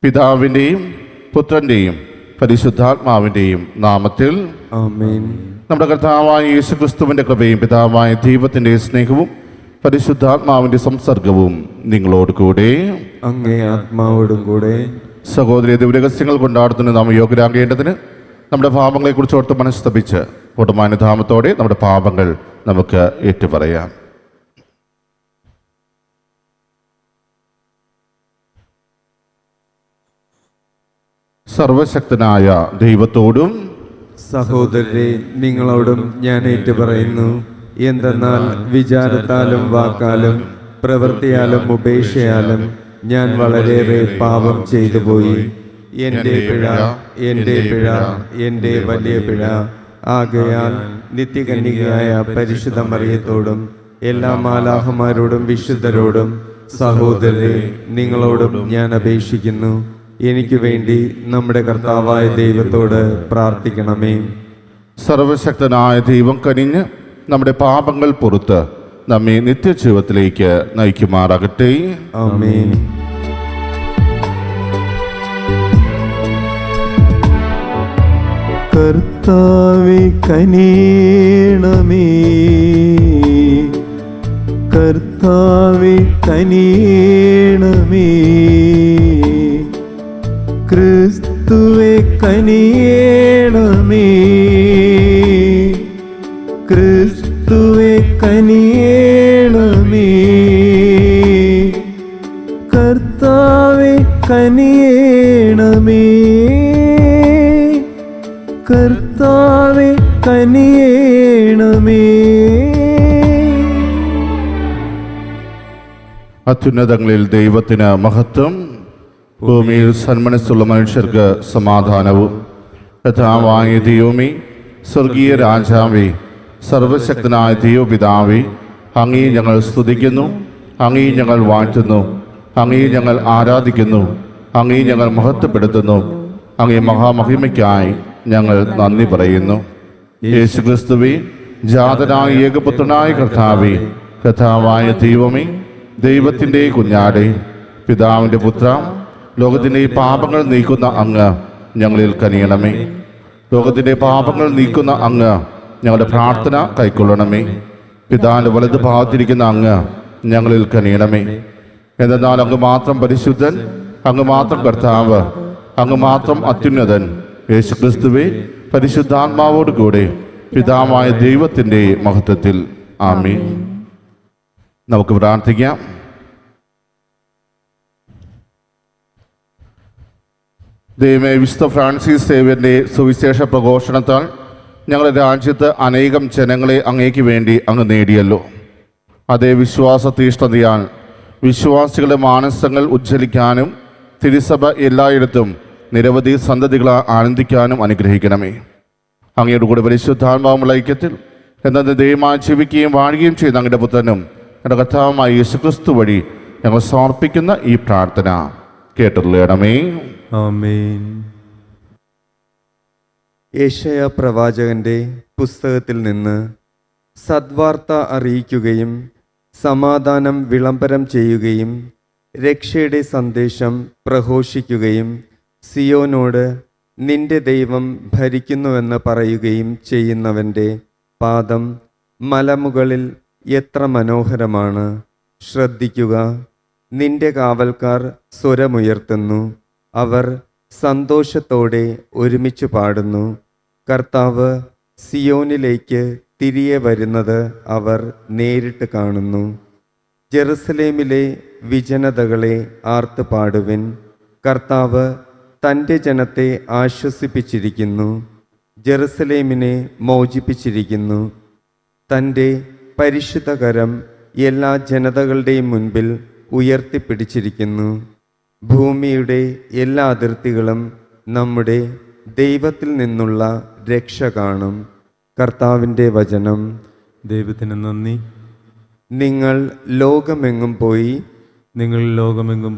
പിതാവിൻ്റെയും പുത്രൻ്റെയും പരിശുദ്ധാത്മാവിൻ്റെയും നാമത്തിൽ ആമേൻ. നമ്മുടെ കർത്താവായ യേശുക്രിസ്തുവിൻ്റെ കൃപയും പിതാവായ ദൈവത്തിൻ്റെ സ്നേഹവും പരിശുദ്ധാത്മാവിൻ്റെ സംസർഗവും നിങ്ങളോട് കൂടെ. അങ്ങേ ആത്മാവോടും കൂടെ. സഹോദരി ദിവരഹസ്യങ്ങൾ കൊണ്ടാടുന്നതിന് നാം യോഗ്യരാകേണ്ടതിന് നമ്മുടെ പാപങ്ങളെക്കുറിച്ച് ഓർത്ത് മനസ്തപിച്ച് ഒട്ടുമാനുധാമത്തോടെ നമ്മുടെ പാപങ്ങൾ നമുക്ക് ഏറ്റുപറയാം. സർവശക്തനായ ദൈവത്തോടും സഹോദരരെ, നിങ്ങളോടും ഞാൻ ഏറ്റുപറയുന്നു. എന്തെന്നാൽ വിചാരത്താലും വാക്കാലും പ്രവൃത്തിയാലും ഉപേക്ഷയാലും ഞാൻ വളരെയേറെ പാപം ചെയ്തു പോയി. എൻ്റെ പിഴ, എൻ്റെ പിഴ, എൻ്റെ വലിയ പിഴ. ആകയാൽ നിത്യകന്യകയായ പരിശുദ്ധ മറിയത്തോടും എല്ലാ മാലാഖമാരോടും വിശുദ്ധരോടും സഹോദരരെ, നിങ്ങളോടും ഞാൻ അപേക്ഷിക്കുന്നു, എനിക്ക് വേണ്ടി നമ്മുടെ കർത്താവായ ദൈവത്തോട് പ്രാർത്ഥിക്കണമേ. സർവശക്തനായ ദൈവം കനിഞ്ഞ് നമ്മുടെ പാപങ്ങൾ പുറത്ത് നമ്മെ നിത്യജീവിതത്തിലേക്ക് നയിക്കുമാറാകട്ടെ. ആമേൻ. കർത്താവേ കനിയണമേ, കർത്താവേ കനിയണമേ, ക്രിസ്തുവേ കനിയണമേ, ക്രിസ്തുവേ കനിയണമേ, കർത്താവേ കനിയണമേ, കർത്താവേ കനിയണമേ. അത്യുന്നതങ്ങളിൽ ദൈവത്തിന് മഹത്വം, ഭൂമിയിൽ സന്മനസ്സുള്ള മനുഷ്യർക്ക് സമാധാനവും. കർത്താവായ ദൈവമേ, സ്വർഗീയ രാജാവേ, സർവശക്തനായ ദൈവപിതാവേ, അങ്ങേ ഞങ്ങൾ സ്തുതിക്കുന്നു, അങ്ങേ ഞങ്ങൾ വാഴ്ത്തുന്നു, അങ്ങേ ഞങ്ങൾ ആരാധിക്കുന്നു, അങ്ങേ ഞങ്ങൾ മഹത്വപ്പെടുത്തുന്നു. അങ്ങേ മഹാമഹിമയ്ക്കായി ഞങ്ങൾ നന്ദി പറയുന്നു. യേശുക്രിസ്തുവേ, ജാതനായ ഏകപുത്രനായ കർത്താവേ, കർത്താവായ ദൈവമേ, ദൈവത്തിൻ്റെ കുഞ്ഞാടേ, പിതാവിൻ്റെ പുത്ര, ലോകത്തിൻ്റെ പാപങ്ങൾ നീക്കുന്ന അങ്ങ് ഞങ്ങളിൽ കനിയണമേ. ലോകത്തിൻ്റെ പാപങ്ങൾ നീക്കുന്ന അങ്ങ് ഞങ്ങളുടെ പ്രാർത്ഥന കൈക്കൊള്ളണമേ. പിതാവിൻ്റെ വലതു ഭാഗത്തിരിക്കുന്ന അങ്ങ് ഞങ്ങളിൽ കനിയണമേ. എന്തെന്നാൽ അങ്ങ് മാത്രം പരിശുദ്ധൻ, അങ്ങ് മാത്രം കർത്താവ്, അങ്ങ് മാത്രം അത്യുന്നതൻ. യേശുക്രിസ്തുവേ, പരിശുദ്ധാത്മാവോട് കൂടെ പിതാവായ ദൈവത്തിൻ്റെ മഹത്വത്തിൽ. ആമേൻ. നമുക്ക് പ്രാർത്ഥിക്കാം. ദൈവമേ, വിശുദ്ധ ഫ്രാൻസിസ് സേവ്യറിൻ്റെ സുവിശേഷ പ്രഘോഷണത്താൽ ഞങ്ങളുടെ രാജ്യത്ത് അനേകം ജനങ്ങളെ അങ്ങേക്ക് വേണ്ടി അങ്ങ് നേടിയല്ലോ. അതേ വിശ്വാസ തീഷ്ണതയാൽ വിശ്വാസികളുടെ മാനസങ്ങൾ ഉജ്ജ്വലിക്കാനും തിരുസഭ എല്ലായിടത്തും നിരവധി സന്തതികളെ ആനന്ദിക്കാനും അനുഗ്രഹിക്കണമേ. അങ്ങയുടെ കൂടെ പരിശുദ്ധാത്മാവുമുള്ള ഐക്യത്തിൽ എന്നത് ദൈവമായി ജീവിക്കുകയും വാഴുകയും ചെയ്യുന്ന അങ്ങയുടെ പുത്രനും എൻ്റെ കർത്താവുമായ യേശുക്രിസ്തു വഴി ഞങ്ങൾ സമർപ്പിക്കുന്ന ഈ പ്രാർത്ഥന കേട്ടുള്ളണമേ. ആമേൻ. യെശയ്യാ പ്രവാചകന്റെ പുസ്തകത്തിൽ നിന്ന് സദ്വാർത്ത അറിയിക്കുകയും സമാധാനം വിളംബരം ചെയ്യുകയും രക്ഷയുടെ സന്ദേശം പ്രഘോഷിക്കുകയും സിയോനോട് നിന്റെ ദൈവം ഭരിക്കുന്നുവെന്ന് പറയുകയും ചെയ്യുന്നവൻ്റെ പാദം മലമുകളിൽ എത്ര മനോഹരമാണ്. ശ്രദ്ധിക്കുക, നിന്റെ കാവൽക്കാർ സ്വരമുയർത്തുന്നു, അവർ സന്തോഷത്തോടെ ഒരുമിച്ച് പാടുന്നു. കർത്താവ് സിയോനിലേക്ക് തിരികെ വരുന്നത് അവർ നേരിട്ട് കാണുന്നു. ജെറുസലേമിലെ വിജനതകളെ ആർത്ത് പാടുവിൻ. കർത്താവ് തൻ്റെ ജനത്തെ ആശ്വസിപ്പിച്ചിരിക്കുന്നു, ജെറുസലേമിനെ മോചിപ്പിച്ചിരിക്കുന്നു. തൻ്റെ പരിശുദ്ധകരം എല്ലാ ജനതകളുടെയും മുൻപിൽ ഉയർത്തിപ്പിടിച്ചിരിക്കുന്നു. ഭൂമിയുടെ എല്ലാ അതിർത്തികളും നമ്മുടെ ദൈവത്തിൽ നിന്നുള്ള രക്ഷ കാണും. കർത്താവിൻ്റെ വചനം. ദൈവത്തിന് നന്ദി. നിങ്ങൾ ലോകമെങ്ങും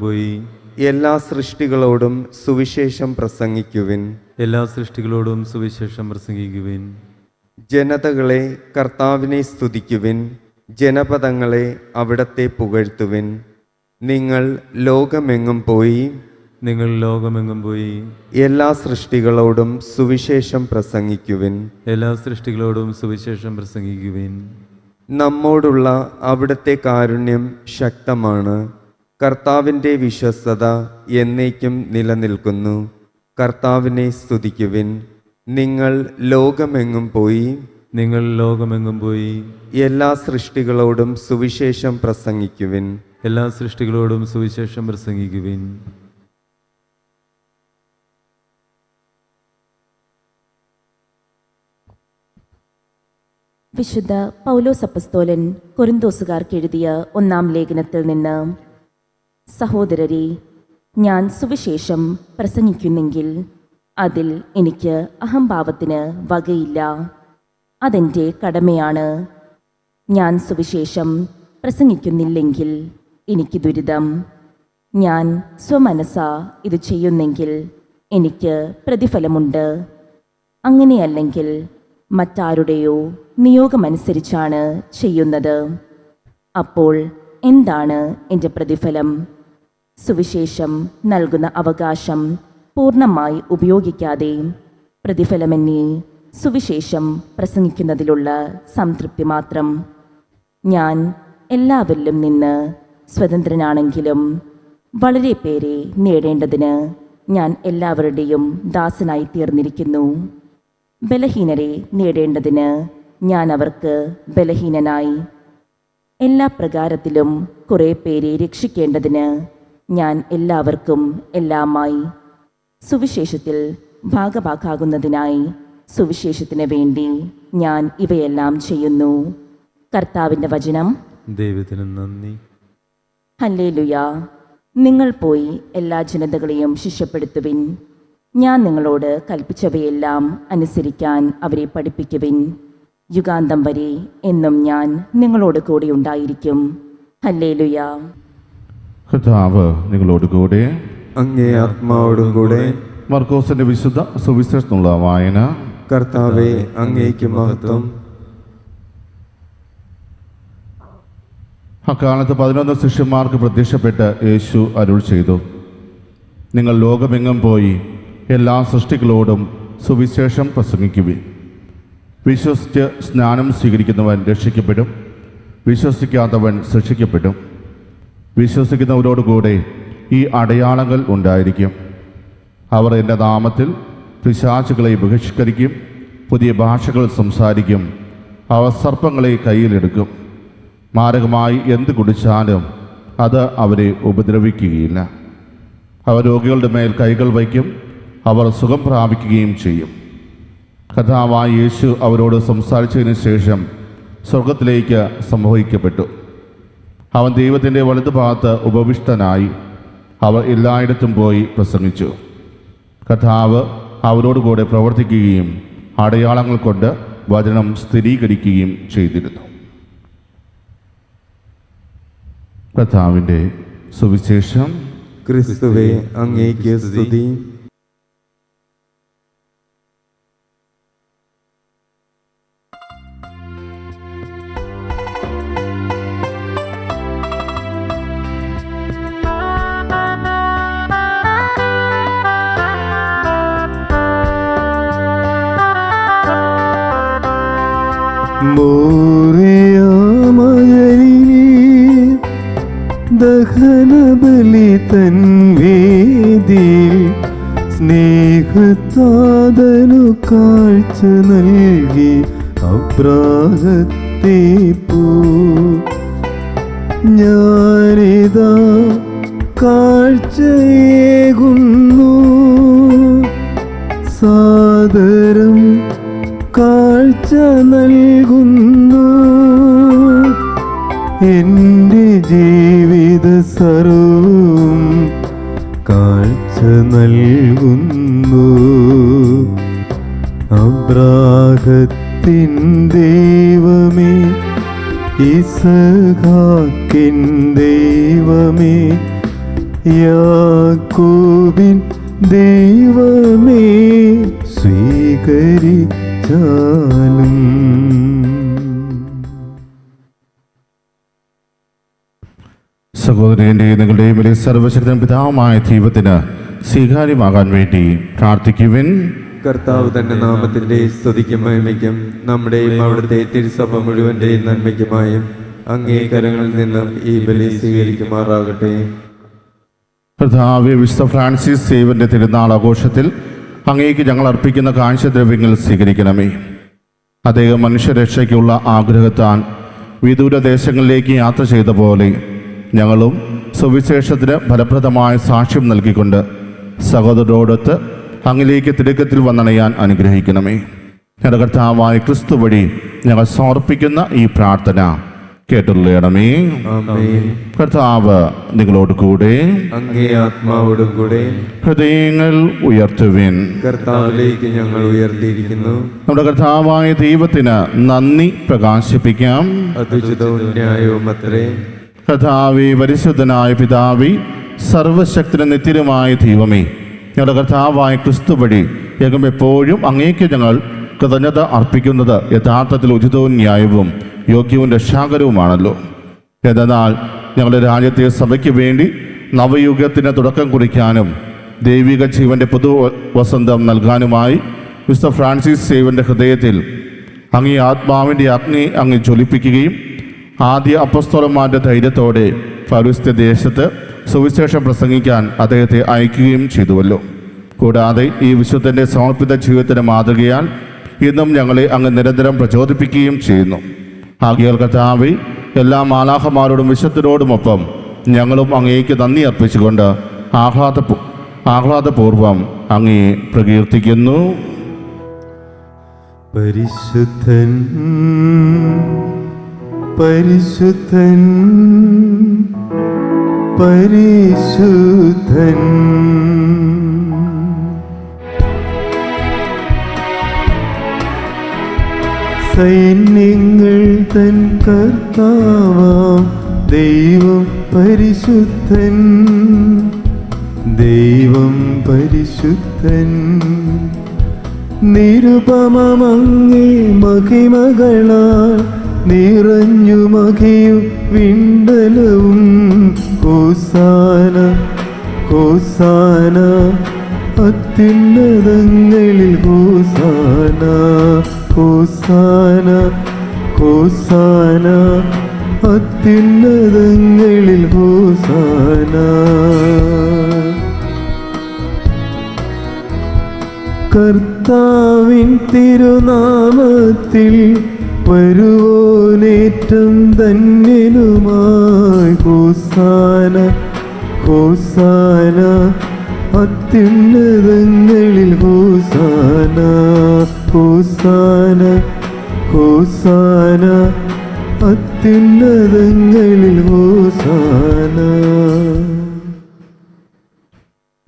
പോയി എല്ലാ സൃഷ്ടികളോടും സുവിശേഷം പ്രസംഗിക്കുവിൻ. എല്ലാ സൃഷ്ടികളോടും സുവിശേഷം പ്രസംഗിക്കുവിൻ. ജനതകളെ കർത്താവിനെ സ്തുതിക്കുവിൻ, ജനപദങ്ങളെ അവിടത്തെ പുകഴ്ത്തുവിൻ. നിങ്ങൾ ലോകമെങ്ങും പോയി നിങ്ങൾ ലോകമെങ്ങും പോയി എല്ലാ സൃഷ്ടികളോടും സുവിശേഷം പ്രസംഗിക്കുവിൻ. എല്ലാ സൃഷ്ടികളോടും സുവിശേഷം പ്രസംഗിക്കുവിൻ. നമ്മോടുള്ള അവിടുത്തെ കാരുണ്യം ശക്തമാണ്. കർത്താവിൻ്റെ വിശ്വസ്തത എന്നേക്കും നിലനിൽക്കുന്നു. കർത്താവിനെ സ്തുതിക്കുവിൻ. നിങ്ങൾ ലോകമെങ്ങും പോയി നിങ്ങൾ ലോകമെങ്ങും പോയി എല്ലാ സൃഷ്ടികളോടും സുവിശേഷം പ്രസംഗിക്കുവിൻ. എല്ലാ സൃഷ്ടികളോടും സുവിശേഷം പ്രസംഗിക്കുവിൻ. വിശുദ്ധ പൗലോസ് അപ്പസ്തോലൻ കൊരിന്തോസുകാർക്ക് എഴുതിയ 1-ാം ലേഖനത്തിൽ നിന്ന്: സഹോദരരെ, ഞാൻ സുവിശേഷം പ്രസംഗിക്കുന്നെങ്കിൽ അതിൽ എനിക്ക് അഹംഭാവത്തിന് വകയില്ല. അതെൻ്റെ കടമയാണ്. ഞാൻ സുവിശേഷം പ്രസംഗിക്കുന്നില്ലെങ്കിൽ എനിക്ക് ദുരിതം. ഞാൻ സ്വമനസാ ഇത് ചെയ്യുന്നെങ്കിൽ എനിക്ക് പ്രതിഫലമുണ്ട്. അങ്ങനെയല്ലെങ്കിൽ മറ്റാരുടെയോ നിയോഗമനുസരിച്ചാണ് ചെയ്യുന്നത്. അപ്പോൾ എന്താണ് എൻ്റെ പ്രതിഫലം? സുവിശേഷം നൽകുന്ന അവകാശം പൂർണ്ണമായി ഉപയോഗിക്കാതെ പ്രതിഫലമെന്നേ സുവിശേഷം പ്രസംഗിക്കുന്നതിലുള്ള സംതൃപ്തി മാത്രം. ഞാൻ എല്ലാവരിലും നിന്ന് സ്വതന്ത്രനാണെങ്കിലും വളരെ പേരെ നേടേണ്ടതിന് ഞാൻ എല്ലാവരുടെയും ദാസനായി തീർന്നിരിക്കുന്നു. ബലഹീനരെ നേടേണ്ടതിന് ഞാൻ അവർക്ക് ബലഹീനനായി. എല്ലാ പ്രകാരത്തിലും കുറേ പേരെ രക്ഷിക്കേണ്ടതിന് ഞാൻ എല്ലാവർക്കും എല്ലാമായി. സുവിശേഷത്തിൽ ഭാഗഭാക്കാകുന്നതിനായി സുവിശേഷത്തിന് വേണ്ടി ഞാൻ ഇവയെല്ലാം ചെയ്യുന്നു. കർത്താവിൻ്റെ വചനം. ദൈവത്തിന് നന്ദി. ഹല്ലേലൂയ. നിങ്ങൾ പോയി എല്ലാ ജനതകളെയും ശിഷ്യപ്പെടുത്തുവിൻ. ഞാൻ നിങ്ങളോട് കൽപ്പിച്ചവയെല്ലാം അനുസരിക്കാൻ അവരെ പഠിപ്പിക്കുവിൻ. യുഗാന്തം വരെ എന്നും ഞാൻ നിങ്ങളോട് കൂടെ ഉണ്ടായിരിക്കും. ഹല്ലേലൂയ. കർത്താവ് നിങ്ങളോടുകൂടെ. അങ്ങേ ആത്മാവോടും കൂടെ. മർക്കോസിന്റെ വിശുദ്ധ സുവിശേഷത്തിനുള്ള വായന. കർത്താവെ, അങ്ങേക്ക് മഹത്വം. അക്കാലത്ത് 11 ശിഷ്യന്മാർക്ക് പ്രത്യക്ഷപ്പെട്ട് യേശു അരുൾ ചെയ്തു: നിങ്ങൾ ലോകമെങ്ങും പോയി എല്ലാ സൃഷ്ടികളോടും സുവിശേഷം പ്രസംഗിക്കുവിൻ. വിശ്വസിച്ച് സ്നാനം സ്വീകരിക്കുന്നവൻ രക്ഷിക്കപ്പെടും, വിശ്വസിക്കാത്തവൻ ശിക്ഷിക്കപ്പെടും. വിശ്വസിക്കുന്നവരോടുകൂടെ ഈ അടയാളങ്ങൾ ഉണ്ടായിരിക്കും: അവർ എൻ്റെ നാമത്തിൽ പിശാചുകളെ ബഹിഷ്കരിക്കും, പുതിയ ഭാഷകൾ സംസാരിക്കും, അവർ സർപ്പങ്ങളെ കയ്യിലെടുക്കും, മാരകമായി എന്ത് കുടിച്ചാലും അത് അവരെ ഉപദ്രവിക്കുകയില്ല. അവർ രോഗികളുടെ മേൽ കൈകൾ വയ്ക്കും, അവർ സുഖം പ്രാപിക്കുകയും ചെയ്യും. കർത്താവായ യേശു അവരോട് സംസാരിച്ചതിന് ശേഷം സ്വർഗത്തിലേക്ക് സംവഹിക്കപ്പെട്ടു. അവൻ ദൈവത്തിൻ്റെ വലതുഭാഗത്ത് ഉപവിഷ്ടനായി. അവർ എല്ലായിടത്തും പോയി പ്രസംഗിച്ചു. കർത്താവ് അവരോടുകൂടെ പ്രവർത്തിക്കുകയും അടയാളങ്ങൾ കൊണ്ട് വചനം സ്ഥിരീകരിക്കുകയും ചെയ്തിരുന്നു. കർത്താവിൻ്റെ സുവിശേഷം. ക്രിസ്തുവേ, അങ്ങേക്ക് സ്തുതി. ദഹനബലി തൻ വേദിയിൽ സ്നേഹത്താതനു കാഴ്ച നൽകി അബ്രാഹത്തെ പൂ. ഞാനിതാ കാഴ്ചയേകുന്നു, സാദരം കാഴ്ച നൽകുന്നു. എൻ്റെ ജീവിത സർവ്വവും കാഴ്ച നൽകുന്നു. അബ്രാഹത്തിൻ ദൈവമേ, ഇസഹാക്കിൻ ദൈവമേ, യാക്കോബിൻ ദൈവമേ, സ്വീകരിച്ചാലും. സഹോദരൻ്റെയും നിങ്ങളുടെയും വലിയ സർവശക്തൻ പിതാവുമായ ദൈവത്തിന് സ്വീകാര്യമാകാൻ വേണ്ടി പ്രാർത്ഥിക്കുവിൻ. കർത്താവ് തന്റെ നാമത്തിന്റെ സ്തുതിക്കും മഹിമയ്ക്കും നമ്മുടെയും അവിടുത്തെ തിരുസഭ മുഴുവന്റെയും നന്മയ്ക്കുമായും അങ്ങേ കരങ്ങളിൽ നിന്നും ഈ ബലി സ്വീകരിക്കുമാറാകട്ടെ. കർത്താവേ, വിശുദ്ധ ഫ്രാൻസിസ് സേവന്റെ തിരുനാൾ ആഘോഷത്തിൽ അങ്ങേക്ക് ഞങ്ങൾ അർപ്പിക്കുന്ന കാഴ്ചദ്രവ്യങ്ങൾ സ്വീകരിക്കണമേ. അദ്ദേഹം മനുഷ്യരക്ഷയ്ക്കുള്ള ആഗ്രഹത്താൽ വിദൂര ദേശങ്ങളിലേക്ക് യാത്ര ചെയ്ത പോലെ ഞങ്ങളും സുവിശേഷത്തിന് ഫലപ്രദമായ സാക്ഷ്യം നൽകിക്കൊണ്ട് സഹോദരോടൊത്ത് അങ്ങിലേക്ക് തിടുക്കത്തിൽ വന്നണയാൻ അനുഗ്രഹിക്കണമേ. ഞങ്ങളുടെ കർത്താവായ ക്രിസ്തു വഴി ഞങ്ങൾ സമർപ്പിക്കുന്ന ഈ പ്രാർത്ഥന കേട്ടുള്ളണമേ. ആമേൻ. കർത്താവ് നിങ്ങളോട് കൂടെ. അങ്ങേ ആത്മാവോടും കൂടെ. ഹൃദയങ്ങൾ ഉയർത്തുവിൻ. കർത്താവിലേക്ക് ഞങ്ങൾ ഉയർത്തിയിരിക്കുന്നു. നമ്മുടെ കർത്താവായ ദൈവത്തിന് നന്ദി പ്രകാശിപ്പിക്കാം. അതുചിതവും ന്യായവും അത്രേ. കർത്താവേ, പരിശുദ്ധനായ പിതാവേ, സർവശക്തന് നിത്യരുമായ ദൈവമേ, ഞങ്ങളുടെ കർത്താവായ ക്രിസ്തു വഴി ഞങ്ങൾ എപ്പോഴും അങ്ങേക്ക് ഞങ്ങൾ കൃതജ്ഞത അർപ്പിക്കുന്നത് യഥാർത്ഥത്തിൽ ഉചിതവും ന്യായവും യോഗ്യവും രക്ഷാകരവുമാണല്ലോ. എന്നാൽ ഞങ്ങളുടെ രാജ്യത്തെ സഭയ്ക്ക് വേണ്ടി നവയുഗത്തിന് തുടക്കം കുറിക്കാനും ദൈവിക ജീവന്റെ പുതു വസന്തം നൽകാനുമായി വിശുദ്ധ ഫ്രാൻസിസ് സേവന്റെ ഹൃദയത്തിൽ അങ്ങേ ആത്മാവിൻ്റെ അഗ്നി അങ്ങ് ജ്വലിപ്പിക്കുകയും ആദ്യ അപ്പസ്തോലന്മാരുടെ ധൈര്യത്തോടെ പൗരസ്ത്യ ദേശത്ത് സുവിശേഷം പ്രസംഗിക്കാൻ അദ്ദേഹത്തെ അയക്കുകയും ചെയ്തുവല്ലോ. കൂടാതെ ഈ വിശുദ്ധൻ്റെ സമർപ്പിത ജീവിതത്തിന് മാതൃകയാൽ ഇന്നും ഞങ്ങളെ അങ്ങ് നിരന്തരം പ്രചോദിപ്പിക്കുകയും ചെയ്യുന്നു. ആകയാൽ കർത്താവേ, എല്ലാ മാലാഖമാരോടും വിശുദ്ധരോടുമൊപ്പം ഞങ്ങളും അങ്ങേക്ക് നന്ദി അർപ്പിച്ചുകൊണ്ട് ആഹ്ലാദപൂർവം അങ്ങേ പ്രകീർത്തിക്കുന്നു. പരിശുദ്ധൻ പരിശുദ്ധൻ പരിശുദ്ധൻ സൈന്യങ്ങൾ തൻ കർത്താവാം ദൈവം പരിശുദ്ധൻ ദൈവം പരിശുദ്ധൻ നിരുപമമങ്ങേ മഹിമകളാൽ നിറഞ്ഞു മഹിയും വിണ്ടലവും ഹോസാന ഹോസാന അത്യുന്നതങ്ങളിൽ ഹോസാന ഹോസാന ഹോസാന അത്യുന്നതങ്ങളിൽ ഹോസാന. കർത്താവിൻ തിരുനാമത്തിൽ വരുവോനേറ്റം ധന്യനുമായി ഹോസാന ഹോസാന അത്യുന്നതങ്ങളിൽ ഹോസാന ഹോസാന ഹോസാന അത്യുന്നതങ്ങളിൽ ഹോസാന.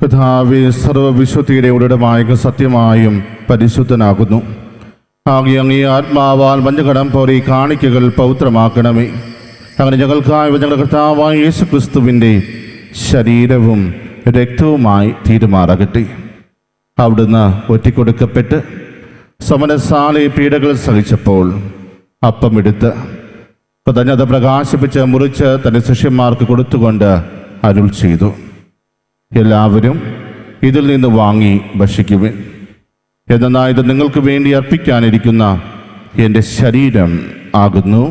കർത്താവേ, സർവവിശുദ്ധിയുടെ ഉടമമായ സത്യമായും പരിശുദ്ധനാകുന്നു. അങ്ങേ ആത്മാവാൽ മഞ്ഞകടം പോലെ ഈ കാണിക്കകൾ പൗത്രമാക്കണമേ. അങ്ങനെ ഞങ്ങൾക്കായി ഞങ്ങളുടെ കർത്താവായ യേശു ക്രിസ്തുവിൻ്റെ ശരീരവും രക്തവുമായി തീരുമാറാകട്ടെ. അവിടുന്ന് ഒറ്റിക്കൊടുക്കപ്പെട്ട് സമരസാലെ പീഡകൾ സഹിച്ചപ്പോൾ അപ്പമെടുത്ത് കൃതജ്ഞത പ്രകാശിപ്പിച്ച് മുറിച്ച് തൻ്റെ ശിഷ്യന്മാർക്ക് കൊടുത്തുകൊണ്ട് അരുൾ ചെയ്തു, എല്ലാവരും ഇതിൽ നിന്ന് വാങ്ങി ഭക്ഷിക്കുവിൻ. എന്നാൽ ഇത് നിങ്ങൾക്ക് വേണ്ടി അർപ്പിക്കാനിരിക്കുന്ന എൻ്റെ ശരീരം ആകുന്നു.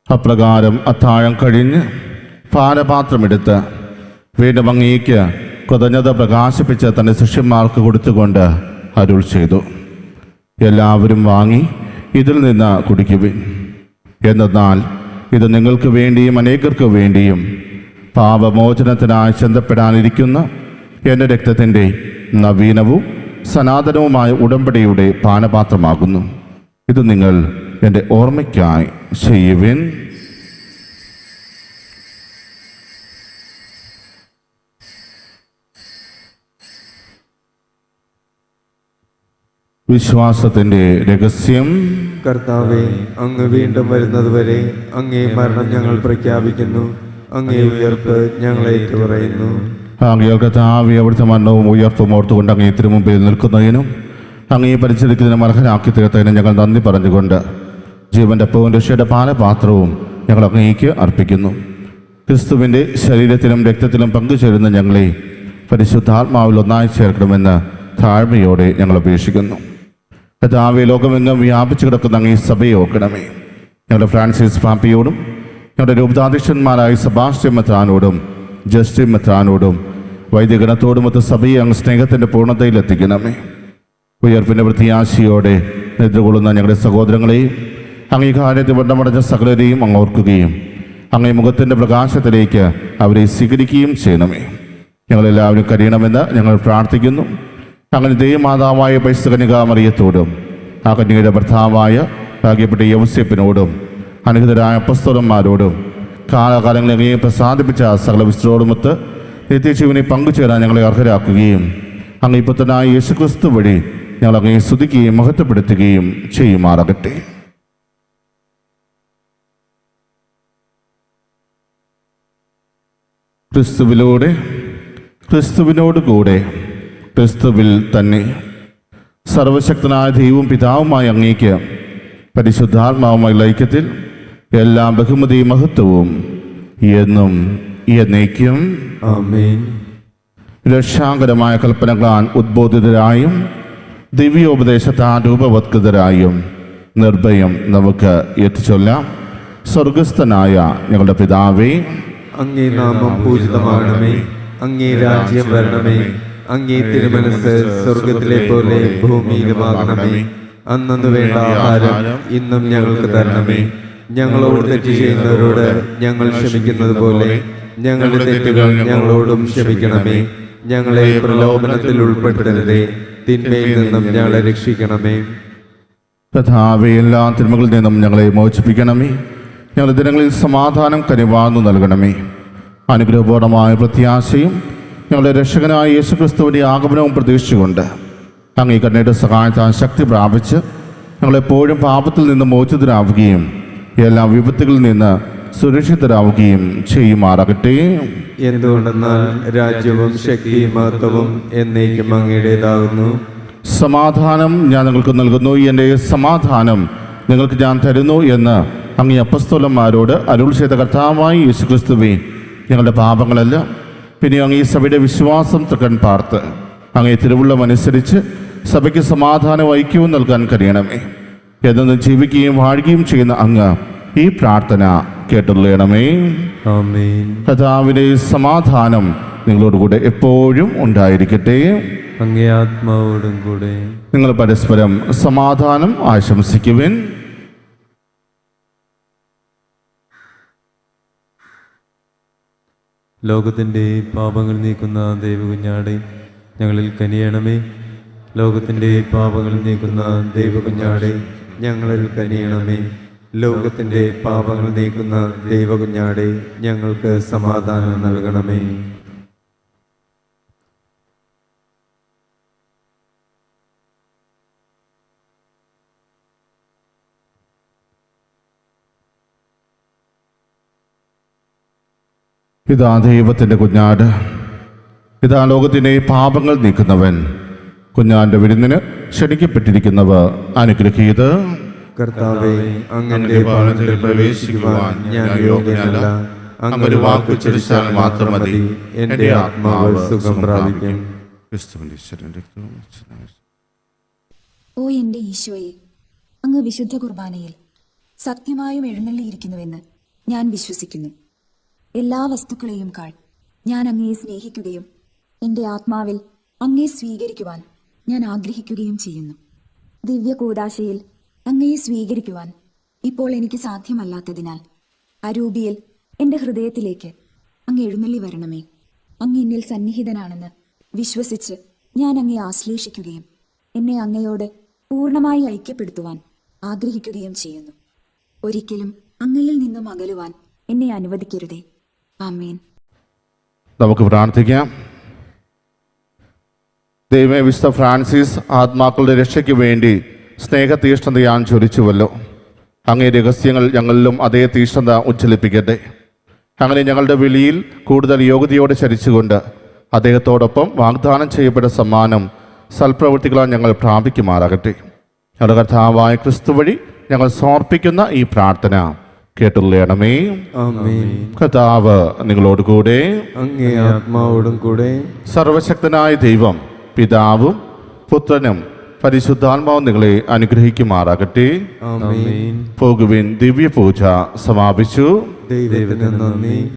അപ്രകാരം അത്താഴം കഴിഞ്ഞ് പാനപാത്രമെടുത്ത് വീണ്ടും അങ്ങേക്ക് കൃതജ്ഞത പ്രകാശിപ്പിച്ച് തൻ്റെ ശിഷ്യന്മാർക്ക് കൊടുത്തുകൊണ്ട് അരുൾ ചെയ്തു, എല്ലാവരും വാങ്ങി ഇതിൽ നിന്ന് കുടിക്കുവിൻ. എന്നാൽ ഇത് നിങ്ങൾക്ക് വേണ്ടിയും അനേകർക്ക് വേണ്ടിയും പാപമോചനത്തിനായി ചിന്തപ്പെടാനിരിക്കുന്ന എൻ്റെ രക്തത്തിൻ്റെ നവീനവും സനാതനവുമായ ഉടമ്പടിയുടെ പാനപാത്രമാകുന്നു. ഇത് നിങ്ങൾ എൻ്റെ ഓർമ്മയ്ക്കായി ചെയ്യുവിൻ. വിശ്വാസത്തിൻ്റെ രഹസ്യം. കർത്താവേ, അങ്ങ് വീണ്ടും വരുന്നതുവരെ അങ്ങേ മരണം ഞങ്ങൾ പ്രഖ്യാപിക്കുന്നു. അങ്ങേ ഉയർപ്പ് ഞങ്ങൾ ഏറ്റുപറയുന്നു. ആകയാൽ കർത്താവേ, അവിടുത്തെ മരണവും ഉയർപ്പും ഓർത്തുകൊണ്ട് അങ്ങേ തിരുമുമ്പിൽ നിൽക്കുന്നതിനും അങ്ങേ പരിചരിക്കുന്നതിന് അർഹനാക്കി തീർത്തതിന് ഞങ്ങൾ നന്ദി പറഞ്ഞുകൊണ്ട് ജീവൻ്റെ അപ്പവും രക്ഷയുടെ പാനപാത്രവും ഞങ്ങൾ അങ്ങേക്ക് അർപ്പിക്കുന്നു. ക്രിസ്തുവിൻ്റെ ശരീരത്തിലും രക്തത്തിലും പങ്കുചേരുന്ന ഞങ്ങളെ പരിശുദ്ധാത്മാവിൽ ഒന്നായി ചേർക്കണമെന്ന് താഴ്മയോടെ ഞങ്ങൾ അപേക്ഷിക്കുന്നു. കർത്താവേ, ലോകമെങ്ങും വ്യാപിച്ചു കിടക്കുന്ന അങ്ങേ സഭയെ ഓർക്കണമേ. ഞങ്ങളുടെ ഫ്രാൻസിസ് പാപ്പിയോടും ഞങ്ങളുടെ രൂപതാധ്യക്ഷന്മാരായ സെബാസ്റ്റ്യൻ മെത്രാനോടും ജസ്റ്റിൻ മെത്രാനോടും വൈദികഗണത്തോടും മൊത്ത സഭയെ അങ്ങ് സ്നേഹത്തിൻ്റെ പൂർണ്ണതയിലെത്തിക്കണമേ. ഉയർപ്പിൻ്റെ പ്രത്യാശയോടെ നിദ്രകൊള്ളുന്ന ഞങ്ങളുടെ സഹോദരങ്ങളെയും അംഗീകാരത്തിൽ വണ്ണമടഞ്ഞ സകലരെയും അങ്ങ് ഓർക്കുകയും അങ്ങേ മുഖത്തിൻ്റെ പ്രകാശത്തിലേക്ക് അവരെ സ്വീകരിക്കുകയും ചെയ്യണമേ. ഞങ്ങളെല്ലാവരും കഴിയണമെന്ന് ഞങ്ങൾ പ്രാർത്ഥിക്കുന്നു. അങ്ങനെ ദൈവമാതാവായ പരിശുദ്ധ കന്യകാമറിയത്തോടും ആ കന്യകയുടെ ഭർത്താവായ ഭാഗ്യപ്പെട്ട യൗസേപ്പിനോടും അനുഹിതരായ അപ്പസ്തലന്മാരോടും കാലാകാലങ്ങളെ അങ്ങയെ പ്രസാദിപ്പിച്ച സകല വിശുദ്ധരോടുമൊത്ത് നിത്യജീവനെ പങ്കുചേരാൻ ഞങ്ങളെ അർഹരാക്കുകയും അങ്ങ് പുത്രനായ യേശുക്രിസ്തു വഴി ഞങ്ങൾ അങ്ങയെ സ്തുതിക്കുകയും മഹത്വപ്പെടുത്തുകയും ചെയ്യുമാറാകട്ടെ. ക്രിസ്തുവിലൂടെ, ക്രിസ്തുവിനോട് കൂടെ, ക്രിസ്തുവിൽ തന്നെ സർവശക്തനായ ദൈവവും പിതാവുമായ അങ്ങേക്ക് പരിശുദ്ധാത്മാവുമായ ഐക്യത്തിൽ എല്ലാ ബഹുമതിയും മഹത്വവും എന്നും എന്നേക്കും ആമേൻ. രക്ഷാകരമായ കൽപ്പനകളാൽ ഉദ്ബോധിതരായും ദിവ്യോപദേശത്താൽ രൂപവത്കൃതരായും നിർഭയം നമുക്ക് എത്തിച്ചൊല്ലാം. സ്വർഗസ്ഥനായ ഞങ്ങളുടെ പിതാവേ, അങ്ങേ നാമം പൂജിതമാകണമേ. അങ്ങേ രാജ്യം വരണമേ. അങ്ങേ തിരുമനസ് സ്വർഗത്തിലെ പോലെ ഭൂമിയിലുമാകണമേ. അന്നു വേണ്ട ആഹാരം ഇന്നും ഞങ്ങൾക്ക് തരണമേ. ഞങ്ങളോട് തെറ്റ് ചെയ്യുന്നവരോട് ഞങ്ങൾ ക്ഷമിക്കുന്നത് പോലെ ഞങ്ങളുടെ തെറ്റുകൾ ഞങ്ങളോടും ക്ഷമിക്കണമേ. ഞങ്ങളെ പ്രലോഭനത്തിൽ ഉൾപ്പെടുത്തരുതേ, തിന്മയിൽ നിന്നും ഞങ്ങളെ രക്ഷിക്കണമേ. കഥാവെ, എല്ലാ തിന്മകളിൽ നിന്നും ഞങ്ങളെ മോചിപ്പിക്കണമേ. ഞങ്ങളുടെ ദിനങ്ങളിൽ സമാധാനം കനിവാർന്നു നൽകണമേ. അനുഗ്രഹപൂർണമായ പ്രത്യാശയും ഞങ്ങളുടെ രക്ഷകനായ യേശുക്രിസ്തുവിൻ്റെ ആഗമനവും പ്രതീക്ഷിച്ചുകൊണ്ട് അങ്ങേ കരുണയുടെ സഹായത്താൽ ശക്തി പ്രാപിച്ച് ഞങ്ങളെപ്പോഴും പാപത്തിൽ നിന്ന് മോചിതരാവുകയും എല്ലാ വിപത്തുകളിൽ നിന്ന് സുരക്ഷിതരാവുകയും ചെയ്യുമാറാകട്ടെ. എന്തുകൊണ്ടെന്നാൽ രാജ്യവും ശക്തിയും മഹത്വവും എന്നേക്കും അങ്ങയുടേതാകുന്നു. സമാധാനം ഞാൻ നിങ്ങൾക്ക് നൽകുന്നു, എൻ്റെ സമാധാനം നിങ്ങൾക്ക് ഞാൻ തരുന്നു എന്ന് അങ്ങേ അപ്പസ്തോലന്മാരോട് അരുൾ ചെയ്ത കർത്താവായ യേശുക്രിസ്തുവേ, ഞങ്ങളുടെ പാപങ്ങളല്ല പിന്നെ അങ്ങേ സഭയുടെ വിശ്വാസം തൃക്കൺ പാർത്ത് അങ്ങേ തിരുവുള്ളമനുസരിച്ച് സഭയ്ക്ക് സമാധാനം ഐക്യവും നൽകാൻ കഴിയണമേ. എന്നു ജീവിക്കുകയും വാഴുകയും ചെയ്യുന്ന അങ്ങ് ഈ പ്രാർത്ഥന കേട്ടുള്ളണമേ. ആമേൻ. കർത്താവിൻ്റെ സമാധാനം നിങ്ങളോടുകൂടെ എപ്പോഴും ഉണ്ടായിരിക്കട്ടെ. അങ്ങേ ആത്മാവോടും കൂടെ. നിങ്ങൾ പരസ്പരം സമാധാനം ആശംസിക്കുവിൻ. ലോകത്തിൻ്റെ പാപങ്ങൾ നീക്കുന്ന ദൈവകുഞ്ഞാടെ ഞങ്ങളിൽ കനിയണമേ. ലോകത്തിൻ്റെ പാപങ്ങൾ നീക്കുന്ന ദൈവകുഞ്ഞാടെ ഞങ്ങളിൽ കനിയണമേ. ലോകത്തിന്റെ പാപങ്ങൾ നീക്കുന്ന ദൈവകുഞ്ഞാടെ ഞങ്ങൾക്ക് സമാധാനം നൽകണമേ. ഇതാ ദൈവത്തിൻ്റെ കുഞ്ഞാട്, ഇതാ ലോകത്തിൻ്റെ പാപങ്ങൾ നീക്കുന്നവൻ. കുഞ്ഞാന്റെ വിരുന്നിന് ക്ഷണിക്കപ്പെട്ടിരിക്കുന്നവർ അനുഗ്രഹീത്. കർത്താവേ, അങ്ങന്റെ ഭവനത്തിൽ പ്രവേശിക്കുവാൻ ഞാൻ യോഗ്യനല്ല. അങ്ങൊരു വാക്ക് ഉച്ചരിച്ചാൽ മാത്രം മതി, എന്റെ ആത്മാവ് സുഖം പ്രാപിക്കും. ഓ എൻ്റെ ഈശോയെ, അങ്ങ് വിശുദ്ധ കുർബാനയിൽ സത്യമായും എഴുന്നള്ളിയിരിക്കുന്നുവെന്ന് ഞാൻ വിശ്വസിക്കുന്നു. എല്ലാ വസ്തുക്കളെയും കാൾ ഞാൻ അങ്ങയെ സ്നേഹിക്കുകയും എൻ്റെ ആത്മാവിൽ അങ്ങയെ സ്വീകരിക്കുവാൻ ഞാൻ ആഗ്രഹിക്കുകയും ചെയ്യുന്നു. ദിവ്യ കൂദാശയിൽ അങ്ങയെ സ്വീകരിക്കുവാൻ ഇപ്പോൾ എനിക്ക് സാധ്യമല്ലാത്തതിനാൽ അരൂപിയിൽ എൻ്റെ ഹൃദയത്തിലേക്ക് അങ്ങ് എഴുന്നള്ളി വരണമേ. അങ്ങ് എന്നിൽ സന്നിഹിതനാണെന്ന് വിശ്വസിച്ച് ഞാൻ അങ്ങയെ ആശ്ലേഷിക്കുകയും എന്നെ അങ്ങയോട് പൂർണ്ണമായി ഐക്യപ്പെടുത്തുവാൻ ആഗ്രഹിക്കുകയും ചെയ്യുന്നു. ഒരിക്കലും അങ്ങയിൽ നിന്നും അകലുവാൻ എന്നെ അനുവദിക്കരുതേ. ആമേൻ. നമുക്ക് പ്രാർത്ഥിക്കാം. ദൈവമേ, വിശുദ്ധ ഫ്രാൻസിസ് ആത്മാക്കളുടെ രക്ഷയ്ക്ക് വേണ്ടി സ്നേഹതീഷ്ണത ഞാൻ ചൊരിച്ചുവല്ലോ. അങ്ങേ രഹസ്യങ്ങൾ ഞങ്ങളിലും അതേ തീഷ്ണത ഉജ്ജ്വലിപ്പിക്കട്ടെ. അങ്ങനെ ഞങ്ങളുടെ വിളിയിൽ കൂടുതൽ യോഗ്യതയോടെ ചരിച്ചുകൊണ്ട് അദ്ദേഹത്തോടൊപ്പം വാഗ്ദാനം ചെയ്യപ്പെട്ട സമ്മാനം സൽപ്രവൃത്തികളാൽ ഞങ്ങൾ പ്രാപിക്കുമാറാകട്ടെ. ഞങ്ങളുടെ കർത്താവായ ക്രിസ്തു വഴി ഞങ്ങൾ സമർപ്പിക്കുന്ന ഈ പ്രാർത്ഥന കേട്ടുള്ളണമേ. ആമേൻ. കർത്താവ് നിങ്ങളോടുകൂടെ. അങ്ങേ ആത്മാവോടും കൂടെ. സർവശക്തനായ ദൈവം പിതാവും പുത്രനും പരിശുദ്ധാത്മാവും നിങ്ങളെ അനുഗ്രഹിക്കുമാറാകട്ടെ. ആമേൻ. പോകുവിൻ, ദിവ്യപൂജ സമാപിച്ചു. ദൈവത്തിന് നന്ദി.